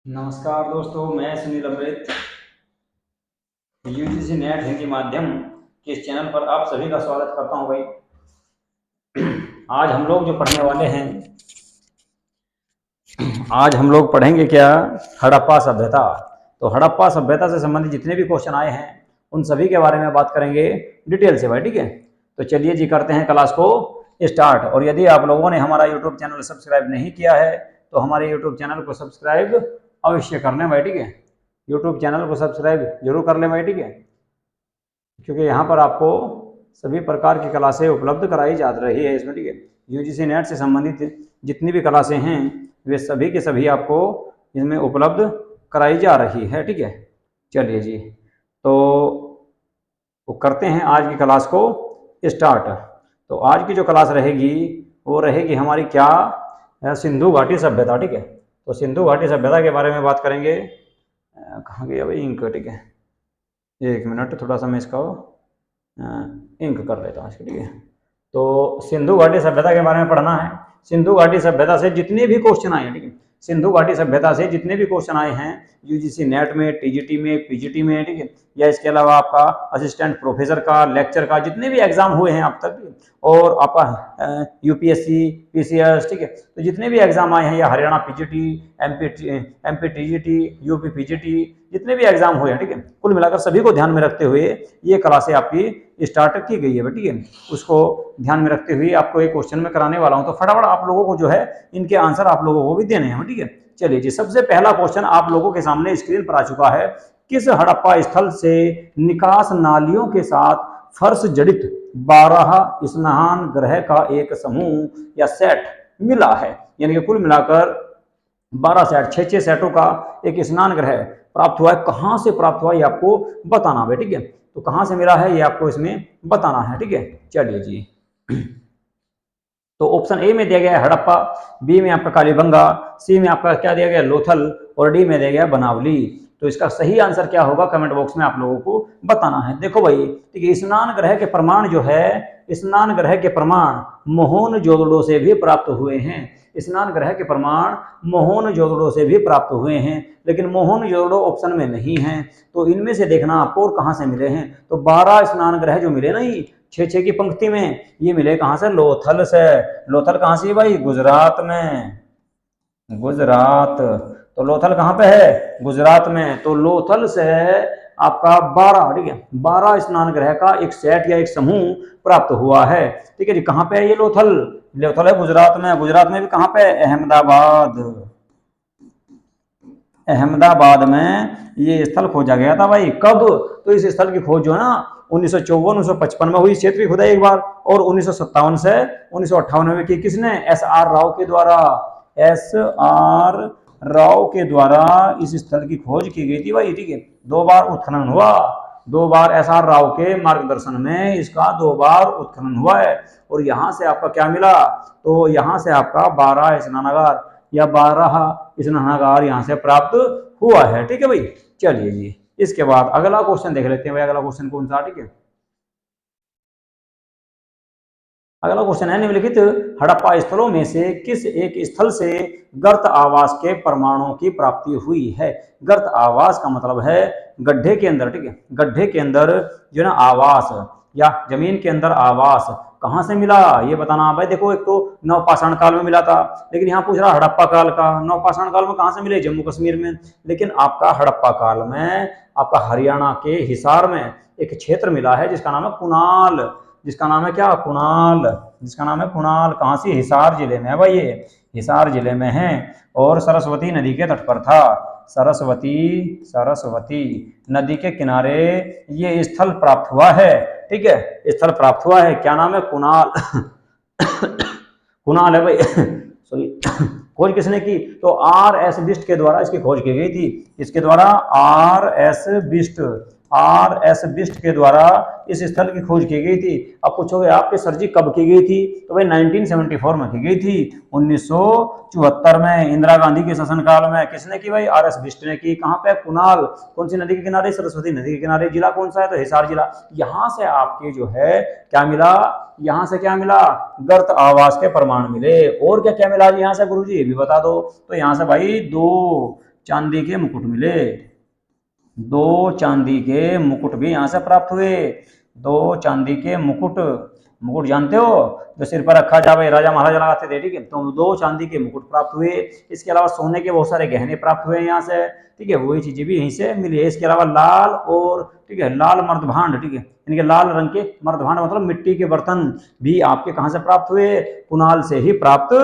नमस्कार दोस्तों, मैं सुनील अमृत यूजीसी नेट हिंदी माध्यम के इस चैनल पर आप सभी का स्वागत करता हूं। भाई, आज हम लोग जो पढ़ने वाले हैं, आज हम लोग पढ़ेंगे क्या? हड़प्पा सभ्यता। तो हड़प्पा सभ्यता से संबंधित जितने भी क्वेश्चन आए हैं उन सभी के बारे में बात करेंगे डिटेल से भाई, ठीक है। तो चलिए जी, करते हैं क्लास को स्टार्ट। और यदि आप लोगों ने हमारा यूट्यूब चैनल सब्सक्राइब नहीं किया है तो हमारे यूट्यूब चैनल को सब्सक्राइब अवश्य कर लें भाई, ठीक है। यूट्यूब चैनल को सब्सक्राइब जरूर कर लें भाई, ठीक है, क्योंकि यहाँ पर आपको सभी प्रकार की क्लासें उपलब्ध कराई जा रही है इसमें, ठीक है। यूजीसी नेट से संबंधित जितनी भी क्लासें हैं वे सभी के सभी आपको इसमें उपलब्ध कराई जा रही है, ठीक है। चलिए जी, तो करते हैं आज की क्लास को स्टार्ट। तो आज की जो क्लास रहेगी वो रहेगी हमारी क्या? सिंधु घाटी सभ्यता, ठीक है। तो सिंधु घाटी सभ्यता के बारे में बात करेंगे। कहाँ गया भाई इंक? ठीक है, एक मिनट, थोड़ा सा मैं इसका इंक कर लेता हूँ इसके, ठीक है। तो सिंधु घाटी सभ्यता के बारे में पढ़ना है। सिंधु घाटी सभ्यता से जितने भी क्वेश्चन आए हैं, ठीक है, सिंधु घाटी सभ्यता से जितने भी क्वेश्चन आए हैं यूजीसी नेट में, टीजीटी में, पीजीटी में, ठीक है, या इसके अलावा आपका असिस्टेंट प्रोफेसर का, लेक्चर का, जितने भी एग्जाम हुए हैं अब तक, और आपका यूपीएससी, पीसीएस, ठीक है, तो जितने भी एग्जाम आए हैं, या Haryana PGT, MP TGT, UP PGT, जितने भी एग्जाम हुए हैं, ठीक है, कुल मिलाकर सभी को ध्यान में रखते हुए ये क्लासें आपकी स्टार्ट की गई है, ठीक है। उसको ध्यान में रखते हुए आपको एक क्वेश्चन में कराने वाला हूं, तो फटाफट आप लोगों को जो है इनके आंसर आप लोगों को भी देने हैं, ठीक है। चलिए जी, सबसे पहला क्वेश्चन आप लोगों के सामने स्क्रीन पर आ चुका है। किस हड़प्पा स्थल से निकास नालियों के साथ फर्श जड़ित 12 स्नान गृह का एक समूह या सेट मिला है? यानी कि कुल मिलाकर 12 सेट, 6 सेटों का एक स्नान गृह प्राप्त हुआ है। कहां से प्राप्त हुआ ये आपको बताना है, ठीक है। तो कहां से मिला है ये आपको इसमें बताना है, ठीक है। चलिए जी, तो ऑप्शन ए में दिया गया है हड़प्पा, बी में आपका कालीबंगा, सी में आपका क्या दिया गया लोथल, और डी में दिया गया बनावली। तो इसका सही आंसर क्या होगा कमेंट बॉक्स में आप लोगों को बताना है। देखो भाई, ठीक है, स्नान ग्रह के प्रमाण जो है, स्नान ग्रह के प्रमाण मोहन जोदड़ो से भी प्राप्त हुए हैं। स्नान ग्रह के प्रमाण मोहन जोदड़ो से भी प्राप्त हुए हैं, लेकिन मोहन जोदड़ो ऑप्शन में नहीं है। तो इनमें से देखना आपको और कहां से मिले हैं। तो 12 स्नान ग्रह जो मिले ना, ये 6 की पंक्ति में, ये मिले कहां से? लोथल से। लोथल कहां से भाई? गुजरात में। गुजरात। तो लोथल कहां पे है? गुजरात में। तो लोथल से आपका 12, ठीक है, 12 स्नान ग्रह का एक सेट या एक समूह प्राप्त हुआ है, ठीक है जी। कहां पे है ये लोथल? लोथल है गुजरात में। गुजरात में भी कहां पे? अहमदाबाद। अहमदाबाद में ये स्थल खोजा गया था भाई। कब? तो इस स्थल की खोज जो है ना 1954 1955 में हुई, क्षेत्र की खुदाई एक बार, और 1957 से 1958 में की। किसने? एस आर राव के द्वारा। एस आर राव के द्वारा इस स्थल की खोज की गई थी भाई, ठीक है। 2 बार उत्खनन हुआ, 2 बार एस आर राव के मार्गदर्शन में इसका 2 बार उत्खनन हुआ है। और यहां से आपका क्या मिला? तो यहां से आपका 12 स्नानागार या 12 स्नानागार यहां से प्राप्त हुआ है, ठीक है भाई। चलिए जी, इसके बाद अगला क्वेश्चन देख लेते हैं भाई। अगला क्वेश्चन कौन सा? ठीक है, अगला क्वेश्चन है, निम्नलिखित हड़प्पा स्थलों में से किस एक स्थल से गर्त आवास के प्रमाणों की प्राप्ति हुई है? गर्त आवास का मतलब है गड्ढे के अंदर, ठीक है, गड्ढे के अंदर जो ना आवास, या जमीन के अंदर आवास कहां से मिला ये बताना भाई। देखो, एक तो नवपाषाण काल में मिला था, लेकिन यहाँ पूछ रहा हड़प्पा काल का। नवपाषाण काल में कहां से मिले? जम्मू कश्मीर में। लेकिन आपका हड़प्पा काल में आपका हरियाणा के हिसार में एक क्षेत्र मिला है जिसका नाम है कुणाल। जिसका नाम है क्या? कुणाल। जिसका नाम है कुणाल। कहां से? हिसार जिले में है भाई, ये हिसार जिले में है, और सरस्वती नदी के तट पर था। सरस्वती नदी के किनारे ये स्थल प्राप्त हुआ है, ठीक है, स्थल प्राप्त हुआ है। क्या नाम है? कुणाल। कुणाल है भाई। सॉरी, खोज किसने की? तो आर एस बिस्ट के द्वारा इसकी खोज की गई थी। इसके द्वारा R S Bisht, R S Bisht के द्वारा इस स्थल की खोज की गई थी। अब पूछोगे आपके सर जी कब की गई थी? तो भाई 1974 में की गई थी, 1974 में इंदिरा गांधी के शासनकाल में। किसने की भाई? आर एस बिस्ट ने की। कहां पे? कुणाल। कौन सी नदी के किनारे? सरस्वती नदी के किनारे। जिला कौन सा है? तो हिसार जिला। यहां से आपके जो है क्या मिला? यहां से क्या मिला? गर्त आवास के प्रमाण मिले। और क्या क्या मिला जी यहां से गुरुजी? ये भी बता दो। तो यहां से भाई 2, चांदी के मुकुट मिले, 2 चांदी के मुकुट भी यहाँ से प्राप्त हुए। 2 चांदी के मुकुट, मुकुट जानते हो जो सिर पर रखा जावे, राजा महाराजा लगाते थे, ठीक है। तो 2 चांदी के मुकुट प्राप्त हुए। इसके अलावा सोने के बहुत सारे गहने प्राप्त हुए यहाँ से, ठीक है, वही चीजें भी यहीं से मिली है। इसके अलावा लाल और, ठीक है, लाल मर्दभांड, ठीक है, इनके लाल रंग के मर्दभांड मतलब मिट्टी के बर्तन भी आपके कहाँ से प्राप्त हुए, कुणाल से ही प्राप्त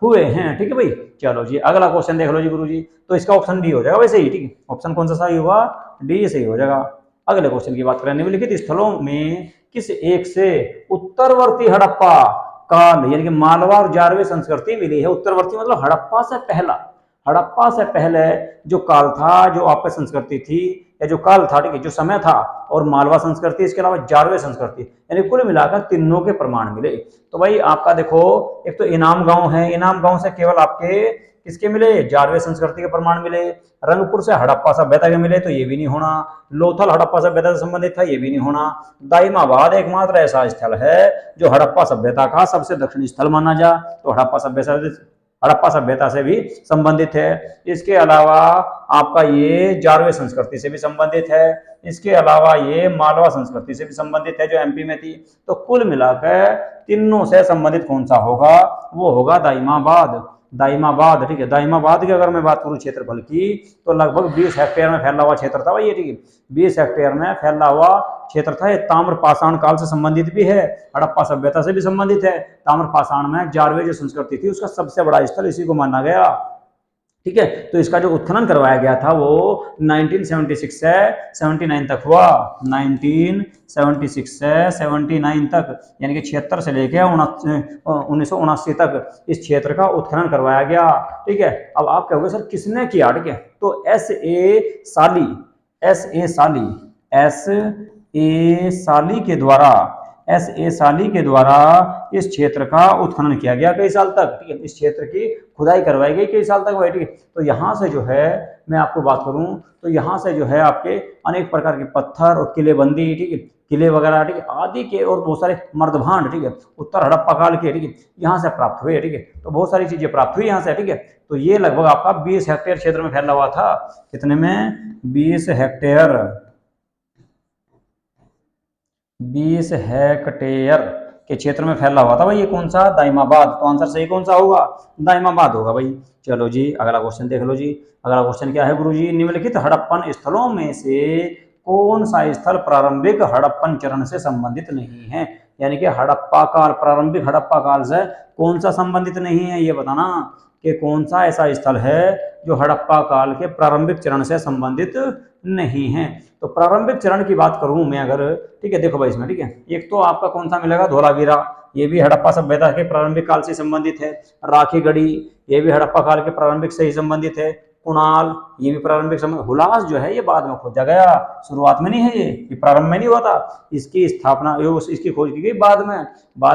हुए हैं, ठीक है भाई। चलो जी अगला क्वेश्चन देख लो जी गुरु जी। तो इसका ऑप्शन डी हो जाएगा वैसे ही, ठीक है, ऑप्शन कौन सा सही हुआ, डी सही हो जाएगा। अगले क्वेश्चन की बात करें, निम्नलिखित स्थलों में किस एक से उत्तरवर्ती हड़प्पा काल यानी कि मालवा और जारवे संस्कृति मिली है। उत्तरवर्ती मतलब हड़प्पा से पहला, हड़प्पा से पहले जो काल था, जो आपकी संस्कृति थी या जो काल था, ठीक है, जो समय था, और मालवा संस्कृति, इसके अलावा जारवे संस्कृति, यानी कुल मिलाकर तीनों के प्रमाण मिले। तो भाई आपका देखो, एक तो इनाम गांव है, इनाम गांव से केवल आपके किसके मिले, जारवे संस्कृति के प्रमाण मिले। रंगपुर से हड़प्पा सभ्यता के मिले, तो ये भी नहीं होना। लोथल हड़प्पा सभ्यता से संबंधित था, ये भी नहीं होना। दाइमाबाद एकमात्र ऐसा स्थल है जो हड़प्पा सभ्यता का सबसे दक्षिणी स्थल माना जा, तो हड़प्पा सभ्यता से भी संबंधित है। इसके अलावा आपका ये जारवे संस्कृति से भी संबंधित है। इसके अलावा ये मालवा संस्कृति से भी संबंधित है जो एमपी में थी। तो कुल मिलाकर तीनों से संबंधित कौन सा होगा, वो होगा दाइमाबाद। दाइमाबाद, ठीक है। दाइमाबाद की अगर मैं बात करूं क्षेत्रफल की, तो लगभग 20 हेक्टेयर में फैला हुआ क्षेत्र था भाई ये, ठीक है, 20 हेक्टेयर में फैला हुआ क्षेत्र था। ये ताम्र पाषाण काल से संबंधित भी है, हड़प्पा सभ्यता से भी संबंधित है। ताम्र पाषाण में जारवे जो संस्कृति थी उसका सबसे बड़ा स्थल इसी को माना गया, ठीक है। तो इसका जो उत्खनन करवाया गया था वो 1976 से 79 तक हुआ, 1976 से 79 तक, यानी कि 76 से लेकर 1979 तक इस क्षेत्र का उत्खनन करवाया गया, ठीक है। अब आप कहोगे सर किसने किया, ठीक है, तो एस ए साली एस ए साली के द्वारा इस क्षेत्र का उत्खनन किया गया कई साल तक, ठीक है। इस क्षेत्र की खुदाई करवाई गई कई साल तक भाई, ठीक है। तो यहाँ से जो है मैं आपको बात करूं तो यहाँ से जो है आपके अनेक प्रकार के पत्थर और किलेबंदी, ठीक है, किले वगैरह, ठीक है, आदि के, और बहुत सारे मर्दभांड, ठीक है, उत्तर हड़प्पा काल के, ठीक है, यहाँ से प्राप्त हुए, ठीक है। तो बहुत सारी चीजें प्राप्त हुई यहाँ से, ठीक है। तो ये लगभग आपका 20 हेक्टेयर क्षेत्र में फैला हुआ था। कितने में, 20 हेक्टेयर के क्षेत्र में फैला हुआ था भाई। ये कौन सा, दाइमाबाद। तो आंसर सही कौन सा होगा, दाइमाबाद होगा भाई। चलो जी अगला क्वेश्चन देख लो जी। अगला क्वेश्चन क्या है गुरु जी, निम्नलिखित हड़प्पन स्थलों में से कौन सा स्थल प्रारंभिक हड़प्पन चरण से संबंधित नहीं है। यानी कि हड़प्पा काल, प्रारंभिक हड़प्पा काल से कौन सा संबंधित नहीं है, ये बताना कि कौन सा ऐसा स्थल है जो हड़प्पा काल के प्रारंभिक चरण से संबंधित नहीं है। तो प्रारंभिक चरण की बात करूं मैं अगर, ठीक है, देखो भाई इसमें, ठीक है, एक तो आपका कौन सा मिलेगा, धोलावीरा, ये भी हड़प्पा सभ्यता के प्रारंभिक काल से संबंधित है। राखीगढ़ी, ये भी हड़प्पा काल के प्रारंभिक से ही संबंधित है। कुणाल, ये भी प्रारंभिक समय। हुलास जो है ये बाद में खोजा गया, शुरुआत में नहीं है, ये प्रारंभ में नहीं हुआ था। इसकी स्थापना, इसकी खोज की गई बाद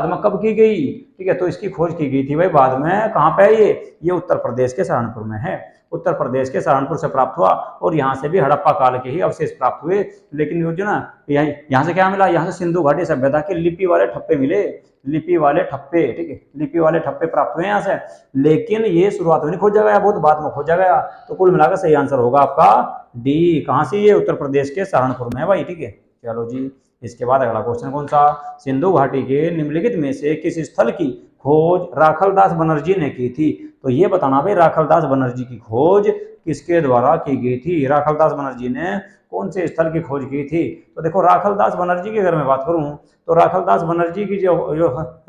में कब की गई, ठीक है, तो इसकी खोज की गई थी भाई बाद में। कहाँ पे है ये उत्तर प्रदेश के सहारनपुर में है। उत्तर प्रदेश के सहारनपुर से प्राप्त हुआ, और यहाँ से भी हड़प्पा काल के ही अवशेष प्राप्त हुए। लेकिन जो ना यहाँ से क्या मिला, यहाँ से सिंधु घाटी सभ्यता के लिपि वाले ठप्पे मिले, लिपि वाले ठप्पे, ठीक है, लिपि वाले ठप्पे प्राप्त हुए यहाँ से। लेकिन ये शुरुआत में नहीं खोजा गया, बहुत बाद में खोजा गया। तो कुल मिलाकर सही आंसर होगा आपका डी। कहाँ से, ये उत्तर प्रदेश के सहारनपुर में है भाई, ठीक है। चलो जी इसके बाद अगला क्वेश्चन कौन सा, सिंधु घाटी के निम्नलिखित में से किस स्थल की खोज राखलदास बनर्जी ने की थी। तो ये बताना भाई राखलदास बनर्जी की खोज किसके द्वारा की गई थी। राखलदास बनर्जी ने कौन से स्थल की खोज की थी। तो देखो राखलदास बनर्जी की अगर मैं बात करूं तो राखलदास बनर्जी की जो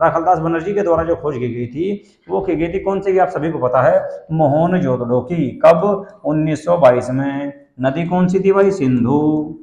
राखलदास बनर्जी के द्वारा जो खोज की गई थी वो की गई थी कौन से की, आप सभी को पता है, मोहनजोदड़ो की। कब, 1922 में। नदी कौन सी थी भाई, सिंधु।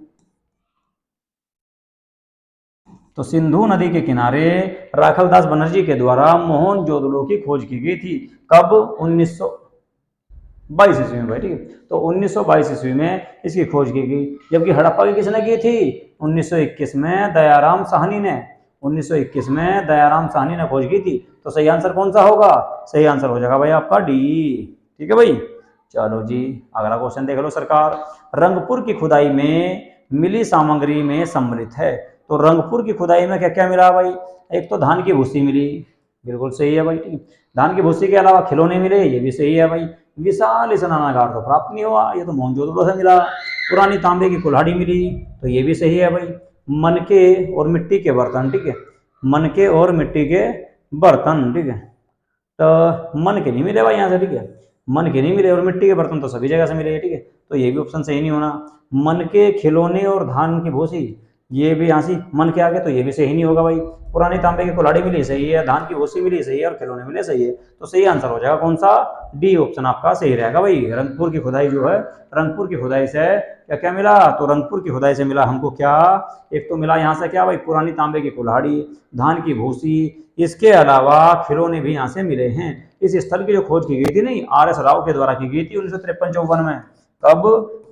तो सिंधु नदी के किनारे राखलदास बनर्जी के द्वारा मोहनजोदड़ो की खोज की गई थी। कब, 1922 ईस्वी में भाई, ठीक है। तो 1922 ईस्वी में इसकी खोज की गई। जबकि हड़प्पा की किसने की थी, 1921 में दयाराम साहनी ने। 1921 में दयाराम साहनी ने खोज की थी। तो सही आंसर कौन सा होगा, सही आंसर हो जाएगा भाई आपका डी, ठीक है भाई। चलो जी अगला क्वेश्चन देख लो सरकार। रंगपुर की खुदाई में मिली सामग्री में सम्मिलित है। तो रंगपुर की खुदाई में क्या क्या मिला भाई, एक तो धान की भूसी मिली, बिल्कुल सही है भाई, ठीक है। धान की भूसी के अलावा खिलौने मिले, ये भी सही है भाई। विशाल स्नानागार तो प्राप्त नहीं हुआ, ये तो मोहनजोदड़ो से मिला। पुरानी तांबे की कुल्हाड़ी मिली, तो ये भी सही है भाई। मनके और मिट्टी के बर्तन, ठीक है, मनके और मिट्टी के बर्तन, ठीक है, तो मन के नहीं मिले भाई यहाँ से, ठीक है, मन के नहीं मिले, और मिट्टी के बर्तन तो सभी जगह से मिले, ठीक है, तो ये भी ऑप्शन सही नहीं होना। मन के खिलौने और धान की भूसी, ये भी यहाँ से मन के आगे, तो ये भी सही नहीं होगा भाई। पुरानी तांबे की कुल्हाड़ी मिली सही है, धान की भूसी मिली सही है, और खिलौने मिले सही है, तो सही आंसर हो जाएगा कौन सा, डी ऑप्शन आपका सही रहेगा भाई। रंगपुर की खुदाई जो है, रंगपुर की खुदाई से क्या क्या मिला, तो रंगपुर की खुदाई से मिला हमको क्या, एक तो मिला यहाँ से क्या भाई, पुरानी तांबे की कुल्हाड़ी, धान की भूसी, इसके अलावा खिलौने भी यहाँ से मिले हैं। इस स्थल की जो खोज की गई थी नहीं, RS राव के द्वारा की गई थी 1953-54 में। कब,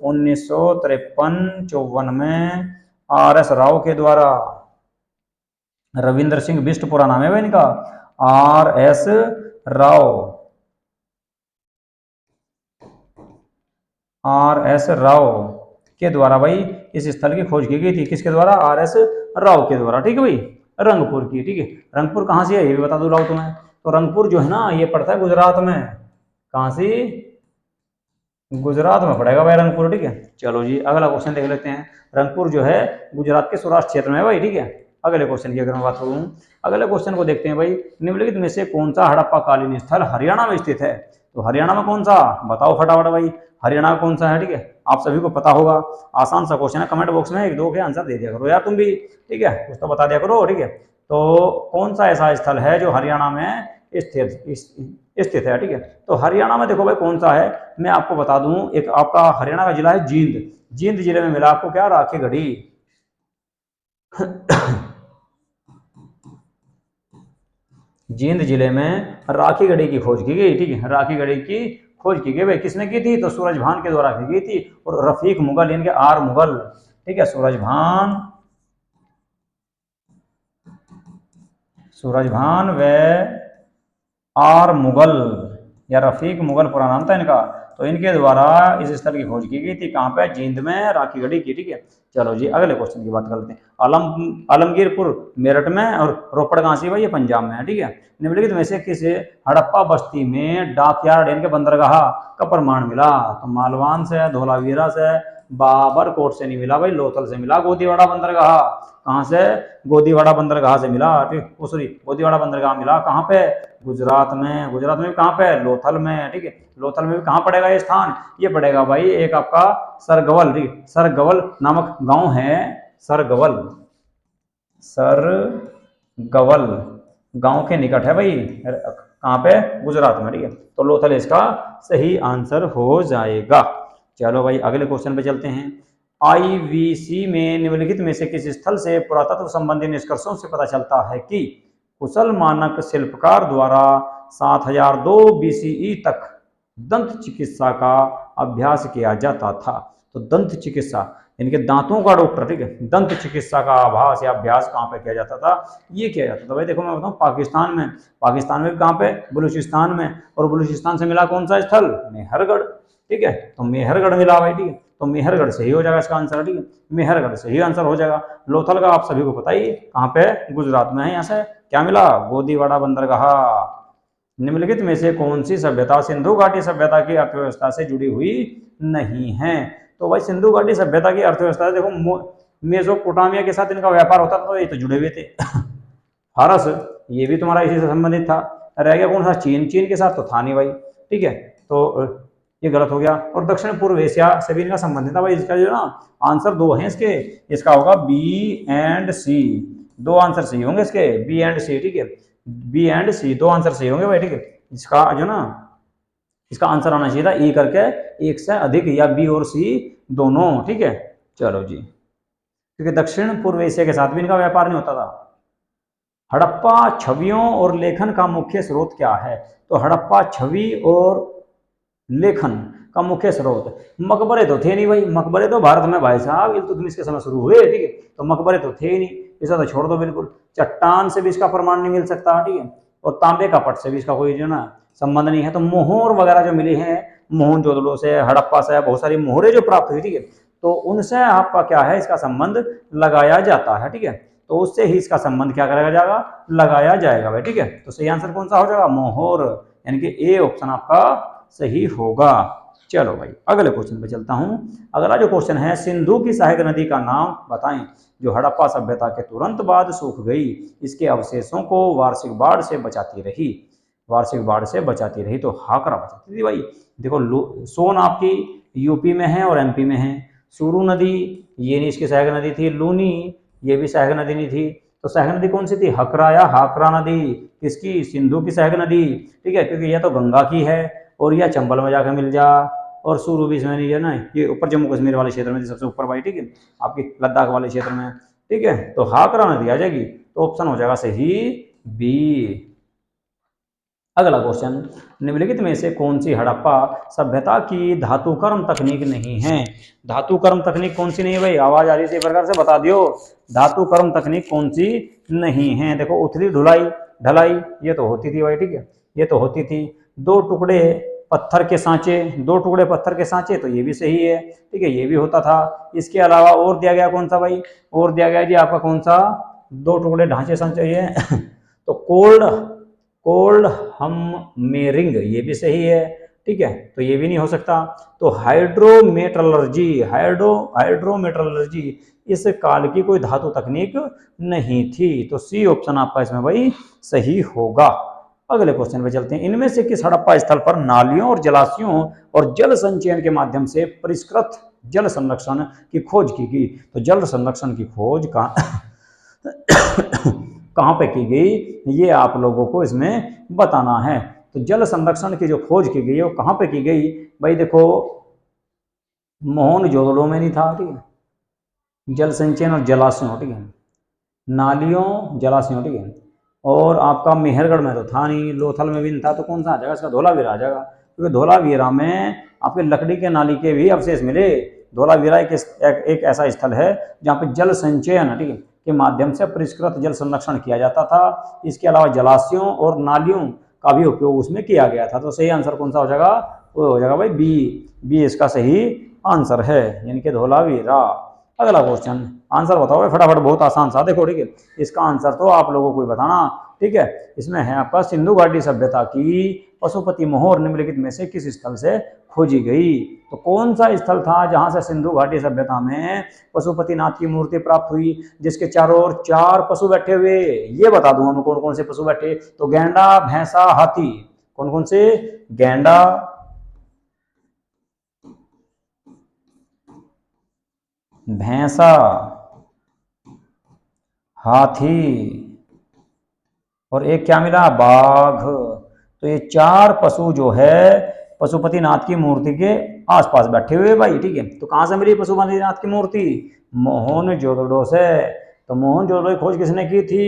1953-54 में RS राव के द्वारा। रविंद्र सिंह बिष्ट पूरा नाम है भाई इनका, RS राव, RS राव के द्वारा भाई इस स्थल की खोज की गई थी। किसके द्वारा, RS राव के द्वारा, ठीक है भाई। रंगपुर की, ठीक है, रंगपुर कहाँ से है ये भी बता दूं तुम्हें, तो रंगपुर जो है ना ये पड़ता है गुजरात में। कहाँ से, गुजरात में पड़ेगा भाई रंगपुर, ठीक है। चलो जी अगला क्वेश्चन देख लेते हैं। रंगपुर जो है गुजरात के सौराष्ट्र क्षेत्र में है भाई, ठीक है। अगले क्वेश्चन की अगर मैं बात करूँ, अगले क्वेश्चन को देखते हैं भाई, निम्नलिखित में से कौन सा हड़प्पा कालीन स्थल हरियाणा में स्थित है, तो हरियाणा में कौन सा, बताओ फटाफट भाई, हरियाणा में कौन सा है, ठीक है, आप सभी को पता होगा, आसान सा क्वेश्चन है, कमेंट बॉक्स में एक दो के आंसर दे दिया करो यार तुम भी, ठीक है, कुछ तो बता दिया करो, ठीक है। तो कौन सा ऐसा स्थल है जो हरियाणा में स्थित है, ठीक है। तो हरियाणा में देखो भाई कौन सा है, मैं आपको बता दूं, एक आपका हरियाणा का जिला है जींद, जींद जिले में मिला आपको क्या, राखी गढ़ी। जींद जिले में राखी गढ़ी की खोज की गई, ठीक है, राखी गढ़ी की खोज की गई भाई, किसने की थी, तो सूरजभान के द्वारा की गई थी, और रफीक मुगल इनके आर मुगल, ठीक है, सूरजभान व आर मुगल, या रफीक मुगल पूरा नाम था इनका, तो इनके द्वारा इस स्थल की खोज की गई थी, कहाँ पे, जींद में राखी गढ़ी की, ठीक है। चलो जी अगले क्वेश्चन की बात करते हैं। आलमगीरपुर मेरठ में, और रोपड़ कहाँ से भाई, ये पंजाब में है, ठीक है। निम्नलिखित में से किस हड़प्पा बस्ती में डाकयार्ड यानी कि बंदरगाह का प्रमाण मिला, तो मालवान से, धोलावीरा से, बाबरकोट से नहीं मिला भाई, लोथल से मिला, गोदीवाड़ा बंदरगाह। कहाँ से, गोदीवाड़ा बंदरगाह से मिला, ठीक, सॉरी गोदीवाड़ा बंदरगाह मिला कहाँ पे, गुजरात में, गुजरात में भी कहाँ पे, लोथल में, ठीक है, लोथल में भी कहाँ पड़ेगा ये स्थान, ये पड़ेगा भाई एक आपका सरगवल, ठीक, सरगवल नामक गांव है, सरगवल, सरगवल गांव के निकट है भाई, कहाँ पे, गुजरात में, ठीक है, तो लोथल इसका सही आंसर हो जाएगा। चलो भाई अगले क्वेश्चन पे चलते हैं। IVC में निम्नलिखित में से किस स्थल से पुरातत्व संबंधी निष्कर्षों से पता चलता है कि कुशल मानक शिल्पकार द्वारा 7002 BCE तक दंत चिकित्सा का अभ्यास किया जाता था, तो दंत चिकित्सा इनके दांतों का डॉक्टर, ठीक है, दंत चिकित्सा का आभास या अभ्यास कहाँ पे किया जाता था, ये किया जाता था भाई, देखो मैं बताऊँ पाकिस्तान में, पाकिस्तान में कहाँ पे, बलूचिस्तान में, और बलूचिस्तान से मिला कौन सा स्थल, मेहरगढ़, ठीक है, तो मेहरगढ़ मिला भाई, ठीक है, तो मेहरगढ़ सही हो जाएगा इसका आंसर, ठीक है, मेहरगढ़ सही आंसर हो जाएगा। लोथल का आप सभी को पता ही कहाँ पे, गुजरात में है, यहाँ से क्या मिला, गोदीवाड़ा बंदरगाह। निम्नलिखित में से कौन सी सभ्यता सिंधु घाटी सभ्यता की अर्थव्यवस्था से जुड़ी हुई नहीं है, तो भाई सिंधु घाटी सभ्यता की अर्थव्यवस्था, देखो मेसोपोटामिया के साथ इनका व्यापार होता था, तो ये तो जुड़े हुए थे। फारस, ये भी तुम्हारा इसी से संबंधित था। रह गया कौन सा, चीन, चीन के साथ तो था नहीं भाई, ठीक है, तो ये गलत हो गया। और दक्षिण पूर्व एशिया से भी इनका संबंधित था भाई, इसका जो ना आंसर दो हैं इसके, इसका होगा बी एंड सी, दो आंसर सही होंगे इसके, बी एंड सी, ठीक है, बी एंड सी दो आंसर सही होंगे भाई, ठीक है, इसका जो ना इसका आंसर आना चाहिए था ई करके एक से अधिक, या बी और सी दोनों, ठीक है। चलो जी, क्योंकि दक्षिण पूर्व एशिया के साथ भी इनका व्यापार नहीं होता था। हड़प्पा छवियों और लेखन का मुख्य स्रोत क्या है, तो हड़प्पा छवि और लेखन का मुख्य स्रोत, मकबरे तो थे नहीं भाई, मकबरे तो भारत में भाई साहब इल्तुतमिश के समय शुरू हुए, ठीक है, तो मकबरे तो थे ही नहीं, इसे तो छोड़ दो बिल्कुल। चट्टान से भी इसका प्रमाण नहीं मिल सकता, ठीक है, और तांबे का पट से भी इसका कोई जो ना संबंध नहीं है। तो मोहर वगैरह जो मिली है, मोहनजोदड़ो से, हड़प्पा से बहुत सारी मोहरें जो प्राप्त हुई, ठीक है, तो उनसे आपका क्या है, इसका संबंध लगाया जाता है, ठीक है, तो उससे ही इसका संबंध क्या करा जाएगा, लगाया जाएगा भाई, ठीक है। तो सही आंसर कौन सा हो जाएगा, मोहर, यानी कि ए ऑप्शन आपका सही होगा। चलो भाई अगले क्वेश्चन पे चलता हूं। अगला जो क्वेश्चन है, सिंधु की सहायक नदी का नाम बताएं जो हड़प्पा सभ्यता के तुरंत बाद सूख गई, इसके अवशेषों को वार्षिक बाढ़ से बचाती रही। वार्षिक बाढ़ से बचाती रही तो हाकरा बचाती थी भाई। देखो सोन आपकी यूपी में है और एमपी में है। सुरू नदी ये नहीं इसकी सहायक नदी थी। लूनी ये भी सहायक नदी नहीं थी। तो सहायक नदी कौन सी थी? हकरा या हाकरा नदी। किसकी? सिंधु की सहायक नदी। ठीक है, क्योंकि यह तो गंगा की है और यह चंबल में जाकर मिल जा, और सुरू भी इसमें नहीं है ना, ये ऊपर जम्मू कश्मीर वाले क्षेत्र में सबसे ऊपर भाई। ठीक है, आपकी लद्दाख वाले क्षेत्र में। ठीक है, तो हाकरा नदी आ जाएगी, तो ऑप्शन हो जाएगा सही बी। अगला क्वेश्चन, निम्नलिखित में से कौन सी हड़प्पा सभ्यता की धातुकर्म तकनीक नहीं है? धातुकर्म तकनीक कौन सी नहीं है भाई? आवाज आ रही है इसी प्रकार से बता दियो। धातुकर्म तकनीक कौन सी नहीं है? देखो उथली ढुलाई ढलाई ये तो होती थी भाई। ठीक है, ये तो होती थी। दो टुकड़े पत्थर के सांचे, दो टुकड़े पत्थर के सांचे, तो ये भी सही है। ठीक है, ये भी होता था। इसके अलावा और दिया गया कौन सा भाई? और दिया गया जी आपका कौन सा? दो टुकड़े ढांचे सांचे ये तो कोल्ड कोल्ड हम मेरिंग ये भी सही है। ठीक है, तो ये भी नहीं हो सकता। तो हाइड्रोमेटलर्जी हाइड्रोमेटलर्जी इस काल की कोई धातु तकनीक नहीं थी। तो सी ऑप्शन आपका इसमें भाई सही होगा। अगले क्वेश्चन पे चलते हैं। इनमें से किस हड़प्पा स्थल पर नालियों और जलाशयों और जल संचयन के माध्यम से परिष्कृत जल संरक्षण की खोज की गई? तो जल संरक्षण की खोज का कहाँ पे की गई ये आप लोगों को इसमें बताना है। तो जल संरक्षण की जो खोज की गई वो कहाँ पे की गई भाई? देखो मोहनजोदड़ो में नहीं था। ठीक है, जल संचयन और जलाशयों, ठीक है, नालियों जलाशयों, ठीक है, और आपका मेहरगढ़ में तो था नहीं, लोथल में भी नहीं था, तो कौन सा आ जाएगा इसका? धोलावीरा आ जाएगा, क्योंकि धोलावीरा में आपके लकड़ी के नाली के भी अवशेष मिले। धोलावीरा एक ऐसा स्थल है जहाँ पे जल संचयन, ठीक है, के माध्यम से परिष्कृत जल संरक्षण किया जाता था। इसके अलावा जलाशयों और नालियों का भी उपयोग उसमें किया गया था। तो सही आंसर कौन सा हो जाएगा? वो हो जाएगा भाई बी। बी इसका सही आंसर है, यानी कि धोलावीरा। अगला क्वेश्चन, आंसर बताओ फटाफट, बहुत आसान सा। देखो ठीक है, इसका आंसर तो आप लोगों को ही बताना। ठीक है, इसमें है आपका सिंधु घाटी सभ्यता की पशुपति मोहर निम्नलिखित में से किस स्थल से खोजी गई? तो कौन सा स्थल था जहां से सिंधु घाटी सभ्यता में पशुपतिनाथ की मूर्ति प्राप्त हुई, जिसके चारों ओर 4 पशु बैठे हुए? ये बता दूं हम कौन कौन से पशु बैठे। तो गैंडा, भैंसा, हाथी। कौन कौन से? गैंडा, भैंसा, हाथी, और एक क्या मिला? बाघ। तो ये 4 पशु जो है पशुपतिनाथ की मूर्ति के आसपास बैठे हुए भाई। ठीक है, तो कहां से मिली पशुपतिनाथ की मूर्ति? मोहनजोदड़ो से। तो मोहनजोदड़ो की खोज किसने की थी?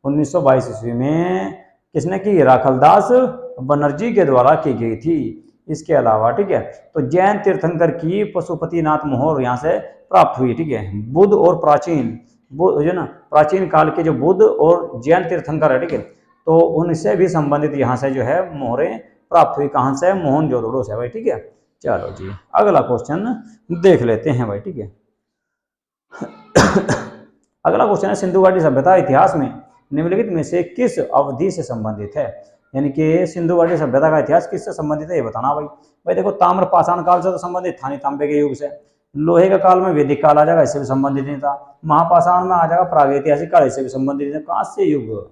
1922 ईस्वी में किसने की? राखलदास बनर्जी के द्वारा की गई थी। इसके अलावा ठीक है, तो जैन तीर्थंकर की पशुपतिनाथ मोहर यहाँ से प्राप्त हुई। ठीक है, बुद्ध और प्राचीन जो ना प्राचीन काल के जो बुद्ध और जैन तीर्थंकर है, ठीक है, तो उनसे भी संबंधित यहाँ से जो है मोहरें प्राप्त हुई। कहाँ से? मोहनजोदड़ो से भाई। ठीक है, चलो जी अगला क्वेश्चन देख लेते हैं भाई। ठीक है अगला क्वेश्चन है, सिंधु घाटी सभ्यता इतिहास में निम्नलिखित में से किस अवधि से संबंधित है? यानी कि सिंधु घाटी सभ्यता का इतिहास किससे संबंधित है ये बताना भाई। भाई देखो ताम्र पाषाण काल से तो संबंधित था नहीं, तांबे के युग से। लोहे का काल में वैदिक काल आ जाएगा, इससे भी संबंधित नहीं था। महापाषाण में आ जाएगा प्रागैतिहासिक काल, इससे भी संबंधित नहीं। कांस्य युग,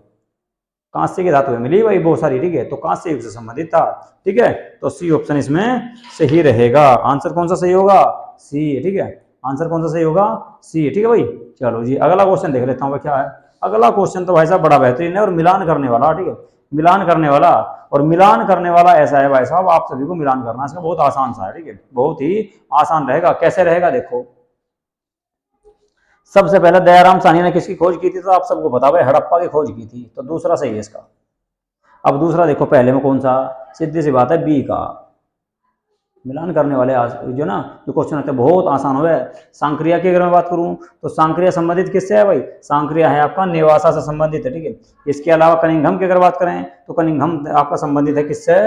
कांस्य की धातु मिली भाई बहुत सारी। ठीक है, तो कांस्य युग से संबंधित था। ठीक है, तो सी ऑप्शन इसमें सही रहेगा। आंसर कौन सा सही होगा? सी। ठीक है, आंसर कौन सा सही होगा? सी। ठीक है भाई, चलो जी अगला क्वेश्चन देख लेता हूँ क्या है। अगला क्वेश्चन तो भाई साहब बड़ा बेहतरीन है और मिलान करने वाला। ठीक है, मिलान करने वाला, और मिलान करने वाला ऐसा है भाई साहब, आप सभी को मिलान करना इसका बहुत आसान सा है। ठीक है, बहुत ही आसान रहेगा। कैसे रहेगा देखो, सबसे पहले दयाराम साहनी ने किसकी खोज की थी? तो आप सबको पता है हड़प्पा की खोज की थी, तो दूसरा सही है इसका। अब दूसरा देखो, पहले में कौन सा? सीधी सी बात है बी का। मिलान करने वाले जो ना जो क्वेश्चन आते हैं बहुत आसान हो है। सांक्रिया की अगर मैं बात करूं तो सांक्रिया संबंधित किससे है भाई? सांक्रिया है आपका नेवासा से संबंधित है। ठीक है, इसके अलावा कनिंघम की अगर बात करें तो कनिंघम आपका संबंधित है किससे?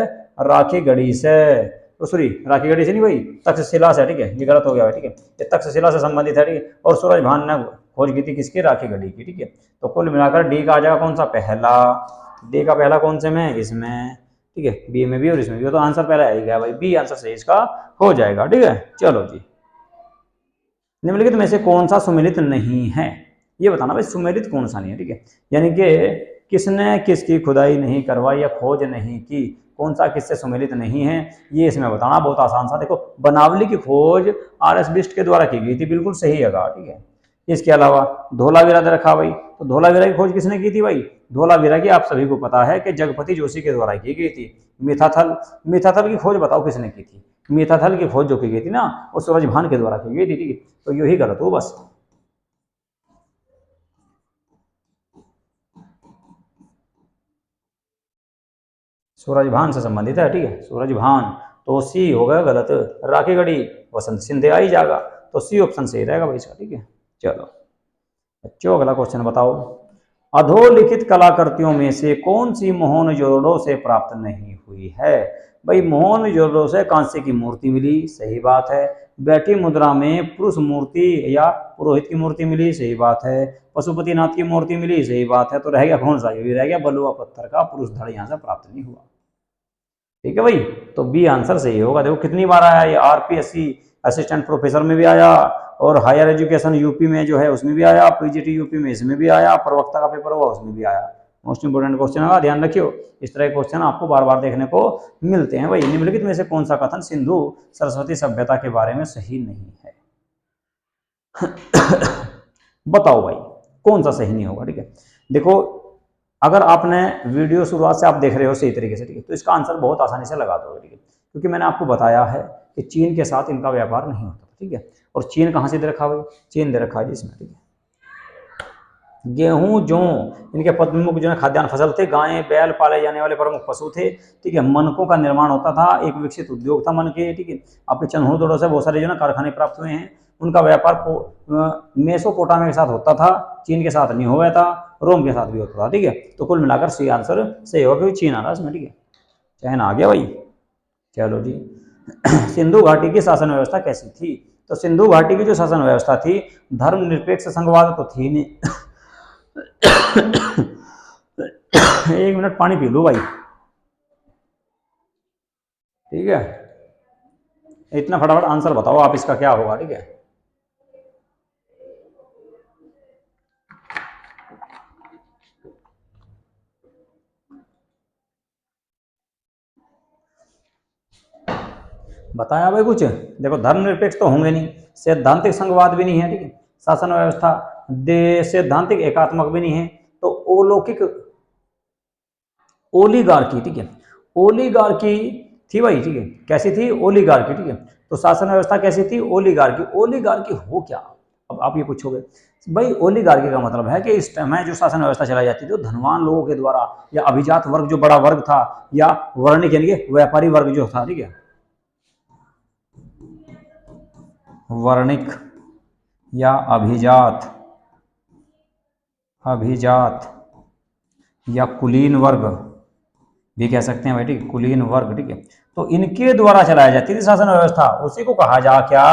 राखी गढ़ी से। तो सॉरी, राखी गढ़ी से नहीं भाई, तक्षशिला से। ठीक है, ये गलत हो गया भाई। ठीक है, ये तक्षशिला से संबंधित है। ठीक है, और सूरज भान ने खोज की थी किसकी? राखी गढ़ी की। ठीक है, तो कुल मिलाकर डी का आ जाएगा कौन सा? पहला। डी का पहला कौन से में? इसमें। ठीक है, बी में भी और इसमें भी, तो आंसर पहले आएगा भाई, बी आंसर सही इसका हो जाएगा। ठीक है, चलो जी, निम्नलिखित में से कौन सा सुमेलित नहीं है, ये बताना भाई सुमेलित कौन सा नहीं है। ठीक है, यानी कि किसने किसकी खुदाई नहीं करवाई या खोज नहीं की, कौन सा किससे सुमेलित नहीं है, ये इसमें बताना। बहुत आसान सा, देखो बनावली की खोज आर एस बिस्ट के द्वारा की गई थी, बिल्कुल सही है। ठीक है, इसके अलावा धोलावीरा दे रखा भाई, तो धोलावीरा की खोज किसने की थी भाई, धोलावीरा की आप सभी को पता है कि जगपति जोशी के द्वारा की गई थी। मिथाथल, मिथाथल की खोज बताओ किसने की थी, मिथाथल की खोज जो की गई थी ना, वो सूरजभान के द्वारा की गई थी। ठीक है, तो यही गलत हो बस। सूरजभान से संबंधित है। ठीक है, सूरजभान, तो सी हो गया गलत। राखी गढ़ी वसंत सिंधे आ ही जाएगा, तो सी ऑप्शन सही रहेगा भाई इसका। ठीक है, चलो बच्चों अगला क्वेश्चन बताओ, अधोलिखित कलाकृतियों में से कौन सी मोहनजोदड़ो से प्राप्त नहीं हुई है। भाई मोहनजोदड़ो से कांस्य की मूर्ति मिली, सही बात है। बैठी मुद्रा में पुरुष मूर्ति या पुरोहित की मूर्ति मिली, सही बात है। पशुपतिनाथ की मूर्ति मिली, सही बात है। तो रह गया कौन सा, ये भी रह गया बलुआ पत्थर का पुरुष धड़ यहाँ से प्राप्त नहीं हुआ। ठीक है भाई, तो बी आंसर सही होगा। देखो कितनी बार आया ये, आरपीएससी असिस्टेंट प्रोफेसर में भी आया, और हायर एजुकेशन यूपी में जो है उसमें भी आया, पीजीटी यूपी में इसमें भी आया, प्रवक्ता का पेपर हुआ उसमें भी आया। मोस्ट इंपोर्टेंट क्वेश्चन होगा, ध्यान रखियो। इस तरह के क्वेश्चन आपको बार बार देखने को मिलते हैं भाई। निम्नलिखित में से कौन सा कथन सिंधु सरस्वती सभ्यता के बारे में सही नहीं है। बताओ भाई कौन सा सही नहीं होगा। ठीक है, देखो अगर आपने वीडियो शुरुआत से आप देख रहे हो सही तरीके से, ठीक है, तो इसका आंसर बहुत आसानी से लगा दोगे। ठीक है, क्योंकि मैंने आपको बताया है कि चीन के साथ इनका व्यापार नहीं होता। ठीक है, और चीन कहाँ से दे रखा भाई, चीन दे रखा है जिसमें। ठीक है, गेहूं जौ इनके प्रमुख जो है खाद्यान्न फसल थे। गायें बैल पाले जाने वाले प्रमुख पशु थे। ठीक है, मनकों का निर्माण होता था, एक विकसित उद्योग था मन के। ठीक है, आपके चन्होदड़ों से बहुत सारे जो ना कारखाने प्राप्त हुए हैं। उनका व्यापार मेसोपोटामिया के साथ होता था, चीन के साथ नहीं हुआ था, रोम के साथ भी होता था। ठीक है, तो कुल मिलाकर सी आंसर सही होगा, क्योंकि चीन आ रहा है इसमें। ठीक है, चाइना आ गया भाई। चलो जी, सिंधु घाटी की शासन व्यवस्था कैसी थी। तो सिंधु घाटी की जो शासन व्यवस्था थी, धर्मनिरपेक्ष संघवाद तो थी नहीं। एक मिनट पानी पी लो भाई। ठीक है, इतना फटाफट आंसर बताओ आप इसका क्या होगा। ठीक है, बताया भाई कुछ। देखो धर्मनिरपेक्ष तो होंगे नहीं, सैद्धांतिक संघवाद भी नहीं है। ठीक है, शासन व्यवस्था सैद्धांतिक एकात्मक भी नहीं है, तो ओलौकिक ओलीगार्की। ठीक है, ओलीगार्की थी भाई। ठीक है, कैसी थी, ओलीगार्की। ठीक है, तो शासन व्यवस्था कैसी थी, ओलीगार्की। ओलीगार्की हो क्या, अब आप ये पूछोगे भाई। ओलीगार्की का मतलब है कि इस समय जो शासन व्यवस्था चलाई जाती थी, तो धनवान लोगों के द्वारा, या अभिजात वर्ग जो बड़ा वर्ग था, या वर्णिक यानी कि व्यापारी वर्ग जो था। ठीक है, वर्णिक या अभिजात, अभिजात या कुलीन वर्ग भी कह सकते हैं भाई। ठीक, कुलीन वर्ग। ठीक है, तो इनके द्वारा चलाई जाती थी शासन व्यवस्था, उसी को कहा जा क्या,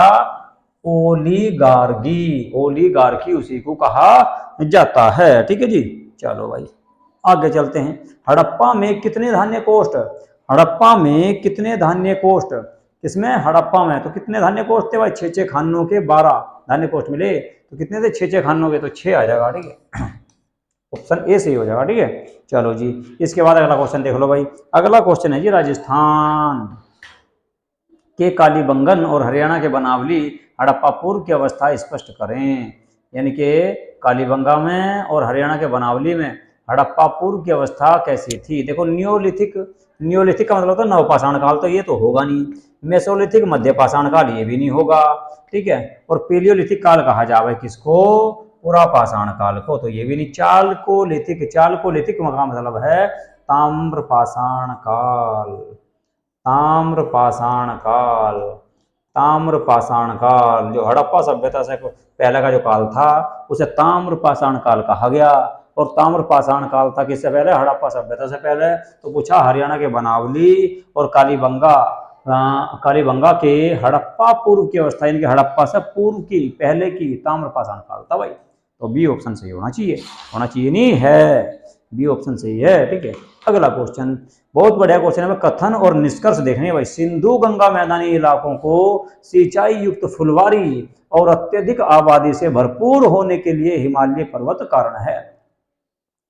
ओलीगार्की। ओलीगार्की उसी को कहा जाता है। ठीक है जी, चलो भाई आगे चलते हैं। हड़प्पा में कितने धान्य कोष्ठ, हड़प्पा में कितने धान्य कोष्ठ, किसमें, हड़प्पा में। तो कितने धान्य कोष्ठ थे भाई, 6 खानों के 12 धान्य कोष्ठ मिले। तो कितने थे, 6 खानों के, तो 6 आ जाएगा। ठीक है, ऑप्शन ए सही हो जाएगा। ठीक है, चलो जी, इसके बाद अगला क्वेश्चन देख लो भाई। अगला क्वेश्चन है जी, राजस्थान के कालीबंगन और हरियाणा के बनावली हड़प्पा पूर्व की अवस्था स्पष्ट करें। यानी कि कालीबंगा में और हरियाणा के बनावली में हड़प्पा पूर्व की अवस्था कैसी थी। देखो न्योलिथिक, न्योलिथिक का मतलब होता है नवपाषाण काल, तो ये तो होगा नहीं। मेसोलिथिक मध्य पाषाण काल, ये भी नहीं होगा। ठीक है, और पेलियोलिथिक काल कहा जावे किसको, पूरा पाषाण काल को, तो ये भी नहीं। चालकोलिथिक, चालकोलिथिक का मतलब है ताम्र पाषाण काल, ताम्र पाषाण काल, ताम्र पाषाण काल। जो हड़प्पा सभ्यता से पहले का जो काल था, उसे ताम्र पाषाण काल कहा गया। और ताम्र पाषाण काल था किससे पहले, हड़प्पा सभ्यता से पहले। तो पूछा हरियाणा के बनावली और कालीबंगा, कालीबंगा के हड़प्पा पूर्व की अवस्था, यानी कि हड़प्पा से पूर्व की, पहले की ताम्र पाषाण काल था भाई। तो बी ऑप्शन सही होना चाहिए, होना चाहिए नहीं है। बी ऑप्शन सही है, ठीक है। अगला क्वेश्चन बहुत बढ़िया क्वेश्चन है, कथन और निष्कर्ष देखने भाई। सिंधु गंगा मैदानी इलाकों को सिंचाई युक्त फुलवारी और अत्यधिक आबादी से भरपूर होने के लिए हिमालय पर्वत कारण है।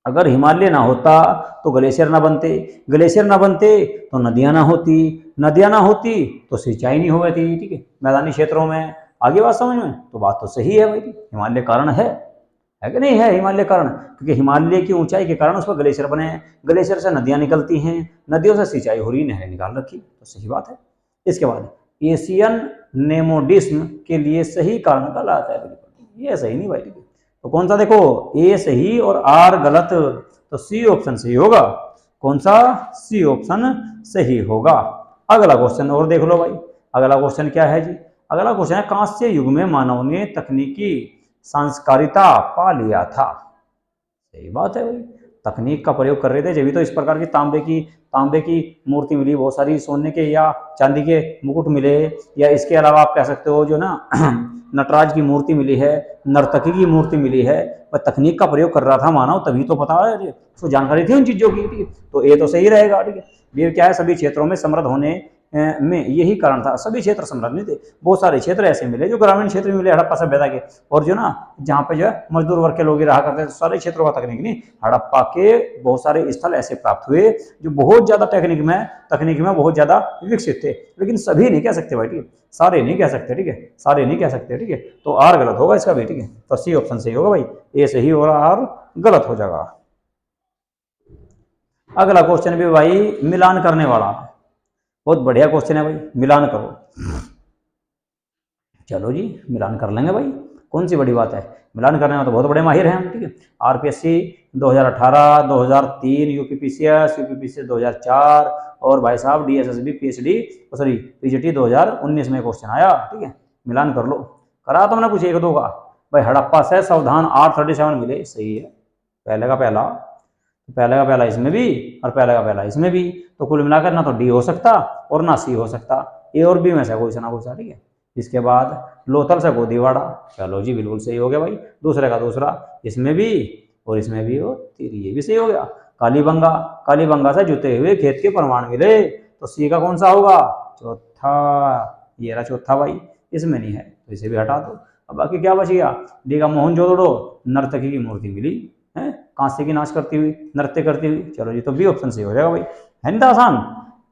अगर हिमालय ना होता तो ग्लेशियर ना बनते, ग्लेशियर ना बनते तो नदियां ना होती, नदियां ना होती तो सिंचाई नहीं हो पाती, ठीक है, मैदानी क्षेत्रों में। आगे बात समझ में? तो बात तो सही है भाई, हिमालय कारण है कि नहीं है? हिमालय कारण, क्योंकि हिमालय की ऊंचाई के कारण उस पर ग्लेशियर बने हैं, ग्लेशियर से नदियां निकलती हैं, नदियों से सिंचाई हो रही, नहरें निकाल रखी, तो सही बात है। इसके बाद एशियन नेमोडिस्म के लिए सही कारण कहलाता है, बिल्कुल ये सही नहीं भाई, ठीक है। तो कौन सा देखो, ए सही और आर गलत, तो सी ऑप्शन सही होगा। कौन सा? सी ऑप्शन सही होगा। अगला क्वेश्चन और देख लो भाई, अगला क्वेश्चन क्या है जी? अगला क्वेश्चन है कांस्य युग में मानव ने तकनीकी संस्कारिता पा लिया था। सही बात है भाई, तकनीक का प्रयोग कर रहे थे, जब तो इस प्रकार की तांबे की मूर्ति मिली, बहुत सारी सोने के या चांदी के मुकुट मिले, या इसके अलावा आप कह सकते हो जो ना नटराज की मूर्ति मिली है, नर्तकी की मूर्ति मिली है। पर तकनीक का प्रयोग कर रहा था मानव, तभी तो पता है उसको जानकारी थी उन चीजों की, ठीक है। तो ये तो सही रहेगा, ठीक है। ये क्या है, सभी क्षेत्रों में समृद्ध होने में यही कारण था। सभी क्षेत्र समृद्ध नहीं थे, बहुत सारे क्षेत्र ऐसे मिले जो ग्रामीण क्षेत्र में मिले हड़प्पा सभ्यता के, और जो ना जहाँ पे जो है मजदूर वर्ग के लोग ही रहा करते थे, सारे क्षेत्रों का तकनीक नहीं, हड़प्पा के बहुत सारे स्थल ऐसे प्राप्त हुए जो बहुत ज्यादा तकनीक में बहुत ज्यादा विकसित थे। लेकिन सभी नहीं कह सकते भाई, ठीक है, सारे नहीं कह सकते, ठीक है, सारे नहीं कह सकते, ठीक है। तो आर गलत होगा इसका भी, ठीक है। तो सी ऑप्शन सही होगा भाई, ए सही और आर गलत हो जाएगा। अगला क्वेश्चन भी भाई मिलान करने वाला, बहुत बढ़िया क्वेश्चन है भाई, मिलान करो। चलो जी मिलान कर लेंगे भाई, कौन सी बड़ी बात है, मिलान करने में तो बहुत बड़े माहिर हैं हम, ठीक है। आरपीएससी 2018, 2003, यूपीपीसीएस 2004, और भाई साहब डीएसएसबी पीएचडी सॉरी पीजीटी 2019 में क्वेश्चन आया, ठीक है। मिलान कर लो, करा तो मैंने कुछ एक दो का भाई। हड़प्पा से सावधान R37 मिले, सही है, पहले का पहला इसमें भी और पहले का पहला इसमें भी, तो कुल मिलाकर ना तो डी हो सकता और ना सी हो सकता, ए और बी में से कोई सा ना कोई सा, ठीक है। इसके बाद लोथल से गोदीवाड़ा, चलो जी बिल्कुल सही हो गया भाई, दूसरे का दूसरा, इसमें भी और इसमें भी, और ये भी सही हो गया। कालीबंगा से जुते हुए खेत के प्रमाण मिले, तो सी का कौन सा होगा? चौथा, ये रहा चौथा भाई, इसमें नहीं है तो इसे भी हटा दो। अब बाकी क्या बच गया? डी का मोहनजोदड़ो नर्तकी की मूर्ति मिली है, कांसे की नाच करती हुई, नृत्य करती हुई, चलो जी, तो बी ऑप्शन सही हो जाएगा भाई, है नहीं आसान?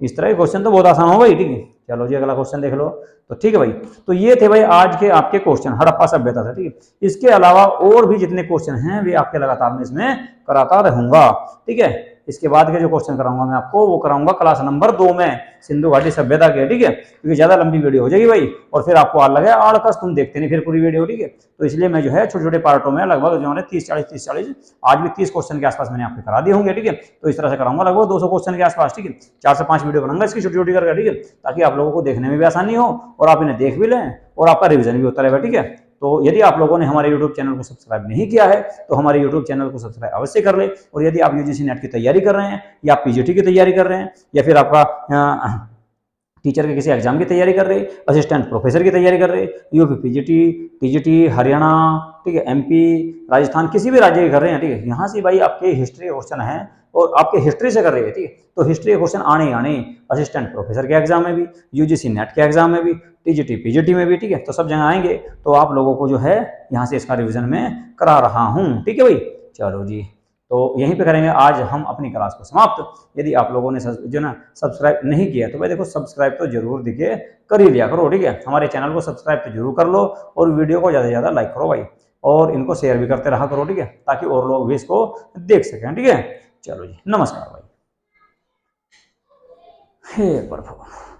इस तरह के क्वेश्चन तो बहुत आसान हो भाई, ठीक है। चलो जी अगला क्वेश्चन देख लो, तो ठीक है भाई। तो ये थे भाई आज के आपके क्वेश्चन हड़प्पा सभ्यता से, ठीक है। इसके अलावा और भी जितने क्वेश्चन हैं वे आपके लगातार मैं इसमें कराता रहूंगा, ठीक है। इसके बाद के जो क्वेश्चन कराऊंगा मैं आपको, वो कराऊंगा क्लास नंबर 2 में, सिंधु घाटी सभ्यता के, ठीक है, क्योंकि ज्यादा लंबी वीडियो हो जाएगी भाई, और फिर आपको आड़ लगे आड़कस, तुम देखते नहीं फिर पूरी वीडियो, ठीक है। तो इसलिए मैं जो है छोटे छोटे पार्टों में लगभग जो है 30-40 आज भी 30 क्वेश्चन के आसपास मैंने आपके करा दिए होंगे, ठीक है। तो इस तरह से कराऊंगा लगभग 200 क्वेश्चन के आसपास, ठीक है। 4 से 5 वीडियो बनाऊंगा इसकी छोटी छोटी करके, ठीक है, ताकि आप लोगों को देखने में भी आसानी हो और आप इन्हें देख भी लें और आपका रिवीजन भी होता रहेगा, ठीक है। तो यदि आप लोगों ने हमारे YouTube चैनल को सब्सक्राइब नहीं किया है तो हमारे YouTube चैनल को सब्सक्राइब अवश्य कर ले। और यदि आप यूजीसी नेट की तैयारी कर रहे हैं, या पीजीटी की तैयारी कर रहे हैं, या फिर आपका टीचर के किसी एग्जाम की तैयारी कर रहे, असिस्टेंट प्रोफेसर की तैयारी कर रहे, यूपी पीजीटी, टीजीटी, हरियाणा, ठीक है, एमपी, राजस्थान, किसी भी राज्य के कर रहे हैं, ठीक है, यहाँ से भाई आपके हिस्ट्री क्वेश्चन है और आपके हिस्ट्री से कर रहे हैं, ठीक है। तो हिस्ट्री के क्वेश्चन आने असिस्टेंट प्रोफेसर के एग्जाम में भी, यूजीसी नेट के एग्जाम में भी, टीजीटी पीजीटी में भी, ठीक है, तो सब जगह आएंगे। तो आप लोगों को जो है यहाँ से इसका रिविजन में करा रहा हूँ, ठीक है भाई। चलो जी, तो यहीं पे करेंगे आज हम अपनी क्लास को समाप्त। यदि आप लोगों ने जो ना सब्सक्राइब नहीं किया तो भाई देखो, सब्सक्राइब तो जरूर देखिए कर ही लिया करो, ठीक है। हमारे चैनल को सब्सक्राइब तो जरूर कर लो और वीडियो को ज़्यादा से ज़्यादा लाइक करो भाई, और इनको शेयर भी करते रहा करो, ठीक है, ताकि और लोग भी इसको देख सकें, ठीक है। चलो जी, नमस्कार भाई। हे प्रभु।